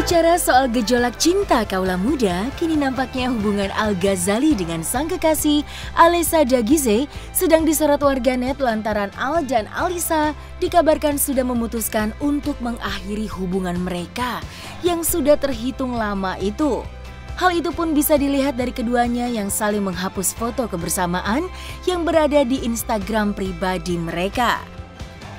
Bicara soal gejolak cinta kaula muda, kini nampaknya hubungan Al-Ghazali dengan sang kekasih Alessa Dagize sedang disorot warganet lantaran Al dan Alisa dikabarkan sudah memutuskan untuk mengakhiri hubungan mereka yang sudah terhitung lama itu. Hal itu pun bisa dilihat dari keduanya yang saling menghapus foto kebersamaan yang berada di Instagram pribadi mereka.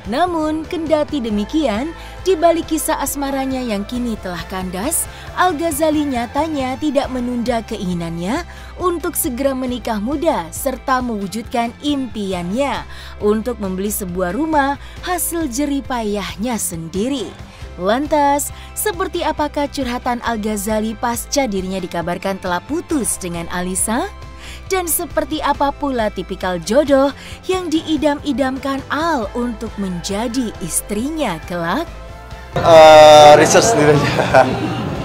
Namun, kendati demikian, di balik kisah asmaranya yang kini telah kandas, Al-Ghazali nyatanya tidak menunda keinginannya untuk segera menikah muda serta mewujudkan impiannya untuk membeli sebuah rumah hasil jerih payahnya sendiri. Lantas, seperti apakah curhatan Al-Ghazali pasca dirinya dikabarkan telah putus dengan Alisa? Dan seperti apa pula tipikal jodoh yang diidam-idamkan Al untuk menjadi istrinya kelak? Research sendiri aja.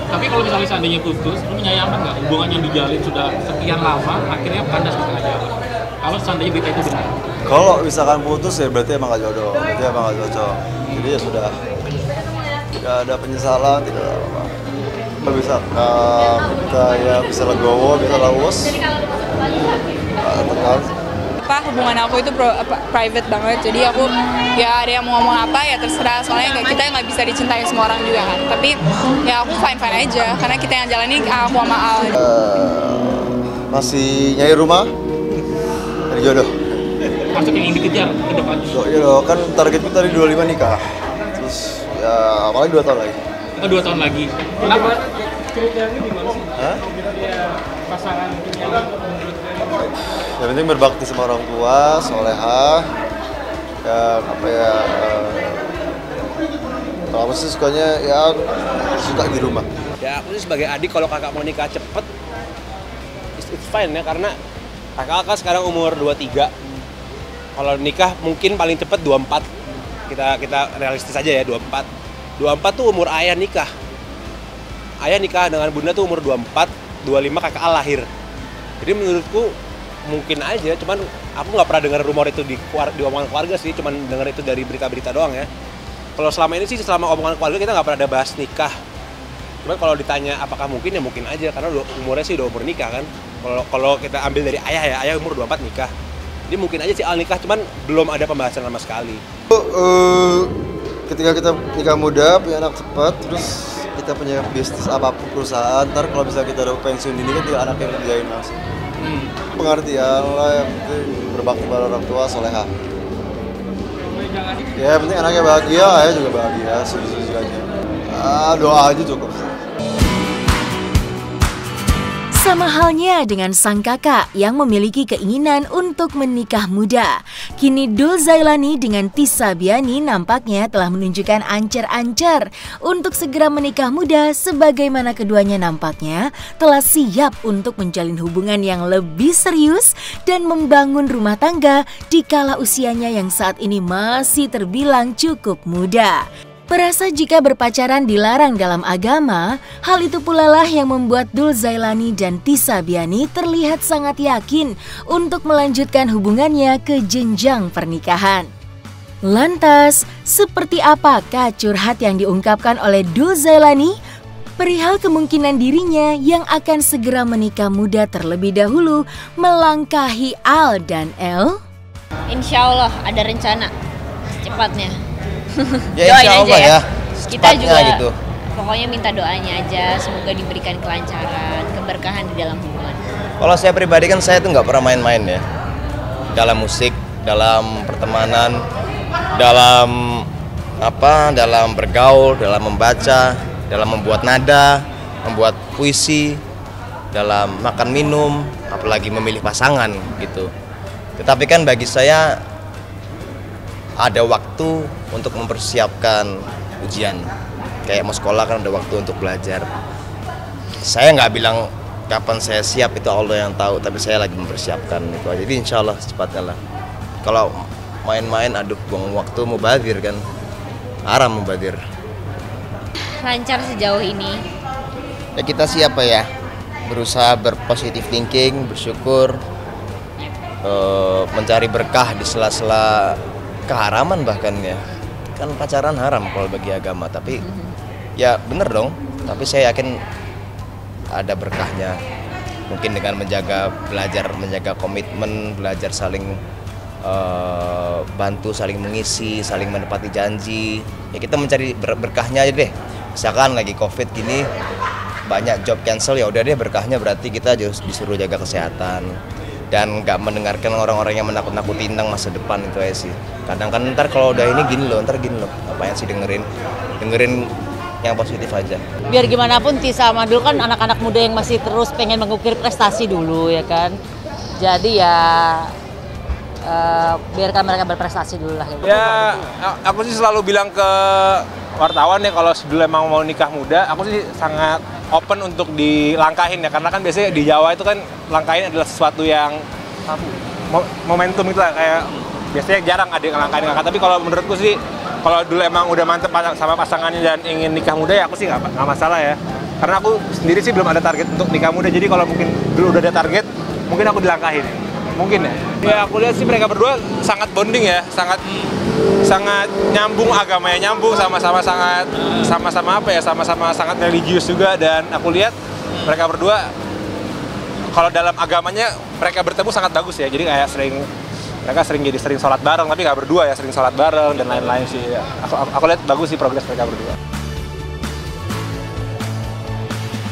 Tapi kalau misalnya seandainya putus, lu menyayangkan nggak hubungan yang dijalin sudah sekian lama akhirnya kandas ke tengah jalan? Kalau seandainya berita itu benar? Kalau misalkan putus ya berarti emang gak jodoh, berarti emang gak cocok. Jadi ya sudah, tidak ada penyesalan, tidak ada apa. Bisa kita ya bisa legowo, bisa lawas. Hubungan aku itu private banget, jadi aku ya ada yang mau ngomong apa ya terserah, soalnya kita nggak bisa dicintai semua orang juga kan. Tapi ya aku fine aja karena kita yang jalanin aku sama Al. Masih nyari rumah, dari jodoh. Maksud yang ingin dikejar ke depan? Jodoh kan target kita dari 25 nikah, terus ya apalagi 2 tahun lagi. Kita 2 tahun lagi. Kenapa? Kriterianya gimana sih? Hah? Pasangan yang penting berbakti sama orang tua, solehah, dan apa ya, kalau aku sih sukanya ya suka di rumah. Ya aku sih sebagai adik kalau kakak mau nikah cepet, it's fine ya, karena kakak sekarang umur 23, kalau nikah mungkin paling cepet 24, kita realistis aja ya 24 tuh umur ayah nikah dengan bunda tuh umur 24, 25 kakak Al lahir. Jadi menurutku mungkin aja, cuman aku nggak pernah dengar rumor itu di omongan keluarga sih, cuman dengar itu dari berita-berita doang ya. Kalau selama ini sih, selama omongan keluarga kita nggak pernah ada bahas nikah. Cuman kalau ditanya apakah mungkin ya mungkin aja, karena umurnya sih udah umur nikah kan. Kalau kita ambil dari ayah ya, ayah umur 24 nikah. Jadi mungkin aja sih Al nikah, cuman belum ada pembahasan sama sekali. Ketika kita nikah muda, punya anak cepat, terus kita punya bisnis apapun perusahaan, ntar kalau bisa kita udah pensiun dini kan tidak anak yang kerjain langsung. Pengertian lah, yang penting berbakti pada orang tua, soleha. Ya yang penting anaknya bahagia, ayah juga bahagia, suju-suju aja. Doa aja cukup. Sama halnya dengan sang kakak yang memiliki keinginan untuk menikah muda. Kini Dul Zailani dengan Tisa Biani nampaknya telah menunjukkan ancer-ancer untuk segera menikah muda, sebagaimana keduanya nampaknya telah siap untuk menjalin hubungan yang lebih serius dan membangun rumah tangga di kala usianya yang saat ini masih terbilang cukup muda. Perasa jika berpacaran dilarang dalam agama, hal itu pula lah yang membuat Dul Zailani dan Tisa Biani terlihat sangat yakin untuk melanjutkan hubungannya ke jenjang pernikahan. Lantas, seperti apakah curhat yang diungkapkan oleh Dul Zailani perihal kemungkinan dirinya yang akan segera menikah muda terlebih dahulu melangkahi Al dan El? Insya Allah ada rencana secepatnya. Ya insya Allah ya, kita juga gitu. Pokoknya minta doanya aja, semoga diberikan kelancaran, keberkahan di dalam hubungan. Kalau saya pribadi kan saya tuh nggak pernah main-main ya, dalam musik, dalam pertemanan, dalam bergaul, dalam membaca, dalam membuat nada, membuat puisi, dalam makan minum, apalagi memilih pasangan gitu. Tetapi kan bagi saya ada waktu untuk mempersiapkan ujian. Kayak mau sekolah kan ada waktu untuk belajar. Saya nggak bilang kapan saya siap, itu Allah yang tahu. Tapi saya lagi mempersiapkan itu aja. Jadi insya Allah secepatnya lah. Kalau main-main, aduh buang waktu, mubazir kan. Haram mubazir. Lancar sejauh ini. Ya kita siapa ya? Berusaha berpositif thinking, bersyukur, mencari berkah di sela-sela keharaman bahkan ya. Kan pacaran haram kalau bagi agama, tapi ya bener dong, Tapi saya yakin ada berkahnya. Mungkin dengan belajar menjaga komitmen, belajar saling bantu, saling mengisi, saling menepati janji. Ya kita mencari berkahnya aja deh. Misalkan lagi COVID gini, banyak job cancel, ya udah deh berkahnya berarti kita disuruh jaga kesehatan dan nggak mendengarkan orang-orang yang menakut-nakuti tentang masa depan. Itu aja sih. Kadang kan ntar kalau udah ini gini loh, ntar gini loh, ngapain sih dengerin yang positif aja. Biar gimana pun Tisa sama dulu kan anak-anak muda yang masih terus pengen mengukir prestasi dulu ya kan. Jadi ya biarkan mereka berprestasi dulu lah. Ya, aku sih selalu bilang ke wartawan ya, kalau dulu emang mau nikah muda, aku sih sangat open untuk dilangkahin ya, karena kan biasanya di Jawa itu kan langkahin adalah sesuatu yang momentum gitu lah, kayak biasanya jarang ada yang langkahin. Tapi kalau menurutku sih, kalau dulu emang udah mantep sama pasangannya dan ingin nikah muda ya aku sih nggak masalah ya, karena aku sendiri sih belum ada target untuk nikah muda. Jadi kalau mungkin dulu udah ada target, mungkin aku dilangkahin, mungkin ya. Ya aku lihat sih mereka berdua sangat bonding ya, sangat nyambung, agamanya nyambung, sama-sama sangat religius juga. Dan aku lihat mereka berdua kalau dalam agamanya mereka bertemu sangat bagus ya. Jadi kayak mereka sering sholat bareng, tapi nggak berdua ya, sering sholat bareng dan lain-lain sih. Aku lihat bagus sih progres mereka berdua.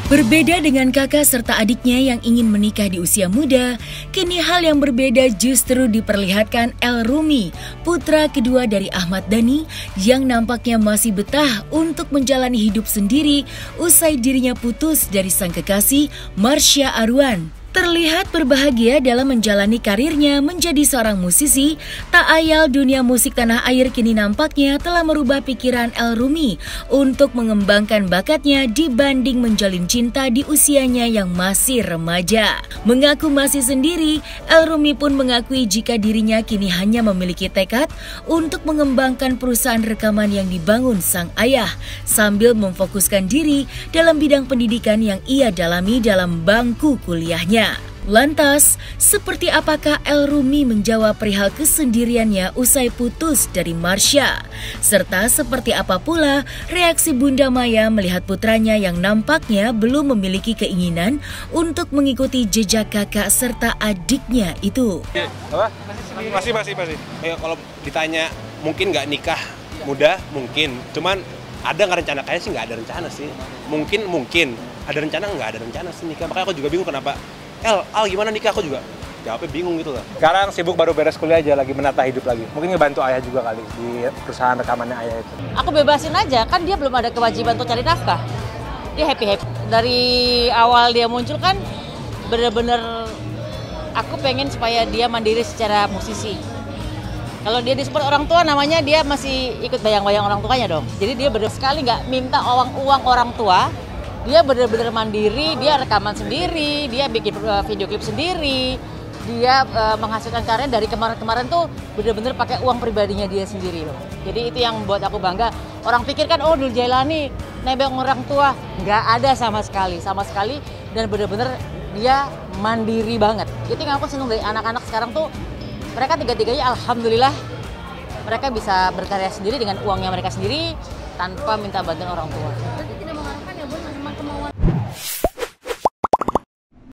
Berbeda dengan kakak serta adiknya yang ingin menikah di usia muda, kini hal yang berbeda justru diperlihatkan El Rumi, putra kedua dari Ahmad Dhani yang nampaknya masih betah untuk menjalani hidup sendiri usai dirinya putus dari sang kekasih Marsha Arwan. Terlihat berbahagia dalam menjalani karirnya menjadi seorang musisi, tak ayal dunia musik tanah air kini nampaknya telah merubah pikiran El Rumi untuk mengembangkan bakatnya dibanding menjalin cinta di usianya yang masih remaja. Mengaku masih sendiri, El Rumi pun mengakui jika dirinya kini hanya memiliki tekad untuk mengembangkan perusahaan rekaman yang dibangun sang ayah, sambil memfokuskan diri dalam bidang pendidikan yang ia dalami dalam bangku kuliahnya. Lantas, seperti apakah El Rumi menjawab perihal kesendiriannya usai putus dari Marsha? Serta seperti apa pula reaksi Bunda Maya melihat putranya yang nampaknya belum memiliki keinginan untuk mengikuti jejak kakak serta adiknya itu? Apa? Masih. Kayak kalau ditanya mungkin nggak nikah muda, mungkin. Cuman ada nggak rencana? Kayaknya sih nggak ada rencana sih. Mungkin. Ada rencana nggak ada rencana sih nikah. Makanya aku juga bingung kenapa. Al gimana nikah, aku juga jawabnya bingung gitu lah. Sekarang sibuk baru beres kuliah aja, lagi menata hidup lagi. Mungkin ngebantu ayah juga kali di perusahaan rekamannya ayah itu. Aku bebasin aja, kan dia belum ada kewajiban untuk cari nafkah. Dia happy. Dari awal dia muncul kan bener-bener aku pengen supaya dia mandiri secara musisi. Kalau dia disupport orang tua, namanya dia masih ikut bayang-bayang orang tuanya dong. Jadi dia bener sekali nggak minta uang orang tua. Dia benar-benar mandiri, dia rekaman sendiri, dia bikin video klip sendiri, dia menghasilkan karya dari kemarin-kemarin tuh benar-benar pakai uang pribadinya dia sendiri loh. Jadi itu yang buat aku bangga. Orang pikir kan, oh Dul Jailani nebeng orang tua, nggak ada sama sekali, dan benar-benar dia mandiri banget. Itu yang aku seneng dari anak-anak sekarang tuh, mereka tiga-tiganya alhamdulillah mereka bisa berkarya sendiri dengan uangnya mereka sendiri tanpa minta bantuan orang tua.